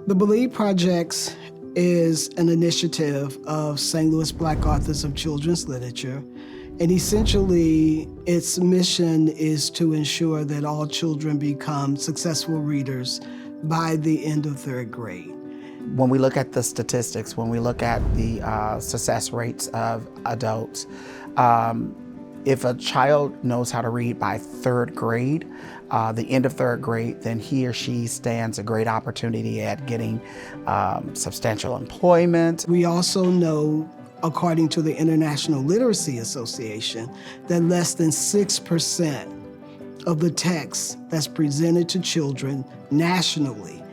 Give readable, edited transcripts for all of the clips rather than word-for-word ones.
The Believe Projects is an initiative of St. Louis Black Authors of Children's Literature, and essentially its mission is to ensure that all children become successful readers by the end of third grade. When we look at the statistics, when we look at the success rates of adults, if a child knows how to read by third grade, the end of third grade, then he or she stands a great opportunity at getting substantial employment. We also know, according to the International Literacy Association, that less than 6% of the texts that's presented to children nationally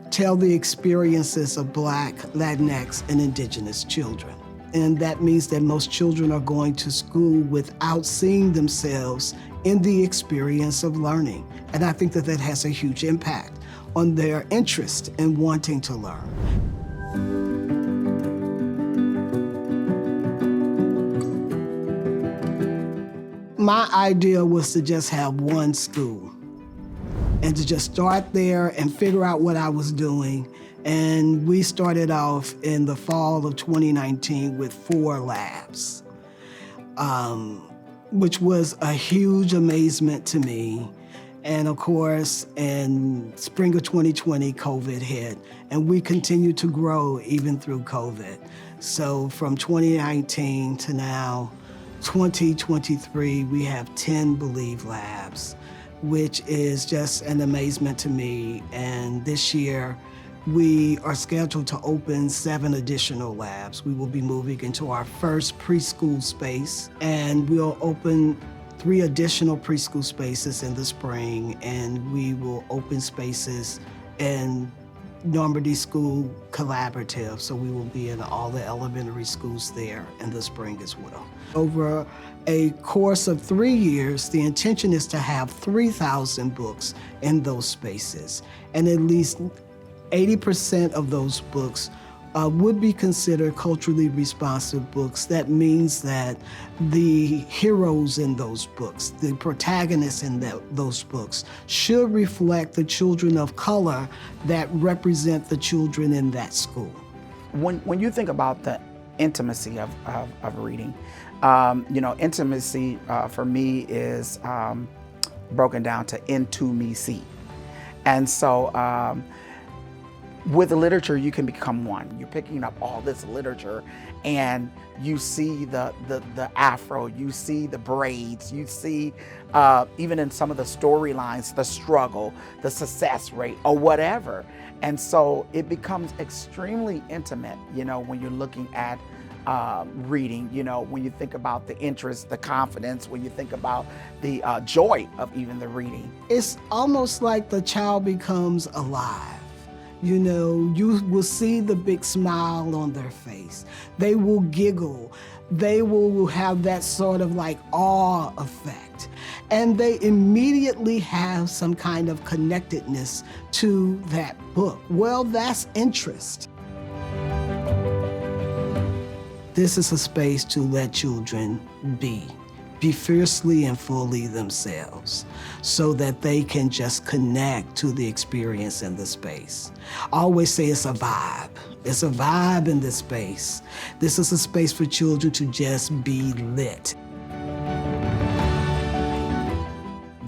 tell the experiences of Black, Latinx, and Indigenous children. And that means that most children are going to school without seeing themselves in the experience of learning. And I think that that has a huge impact on their interest in wanting to learn. My idea was to just have one school and to just start there and figure out what I was doing. And we started off in the fall of 2019 with 4 labs, which was a huge amazement to me. And of course, in spring of 2020, COVID hit, and we continued to grow even through COVID. So from 2019 to now, 2023, we have 10 Believe Labs, which is just an amazement to me. And this year, we are scheduled to open 7 additional labs. We will be moving into our first preschool space, and we'll open 3 additional preschool spaces in the spring, and we will open spaces in Normandy School Collaborative, so we will be in all the elementary schools there in the spring as well. Over a course of 3 years, the intention is to have 3,000 books in those spaces, and at least 80% of those books would be considered culturally responsive books. That means that the heroes in those books, the protagonists in those books, should reflect the children of color that represent the children in that school. When you think about the intimacy of reading, intimacy for me is broken down to into-me-see. And so, with literature, you can become one. You're picking up all this literature and you see the afro, you see the braids, you see even in some of the storylines, the struggle, the success rate, or whatever. And so it becomes extremely intimate, when you're looking at reading, when you think about the interest, the confidence, when you think about the joy of even the reading. It's almost like the child becomes alive. You will see the big smile on their face. They will giggle. They will have that sort of like awe effect. And they immediately have some kind of connectedness to that book. Well, that's interest. This is a space to let children be fiercely and fully themselves so that they can just connect to the experience in the space. I always say it's a vibe. It's a vibe in this space. This is a space for children to just be lit.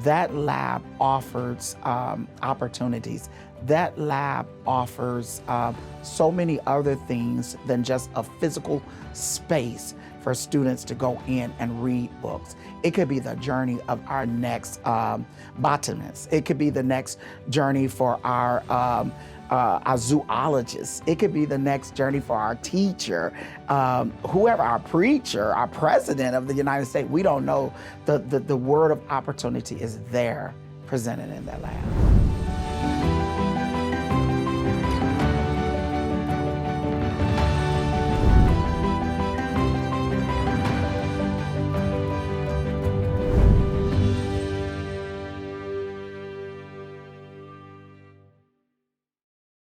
That lab offers opportunities. That lab offers so many other things than just a physical space for students to go in and read books. It could be the journey of our next botanist. It could be the next journey for our zoologist. It could be the next journey for our teacher, whoever, our preacher, our president of the United States. We don't know. The word of opportunity is there, presented in that lab.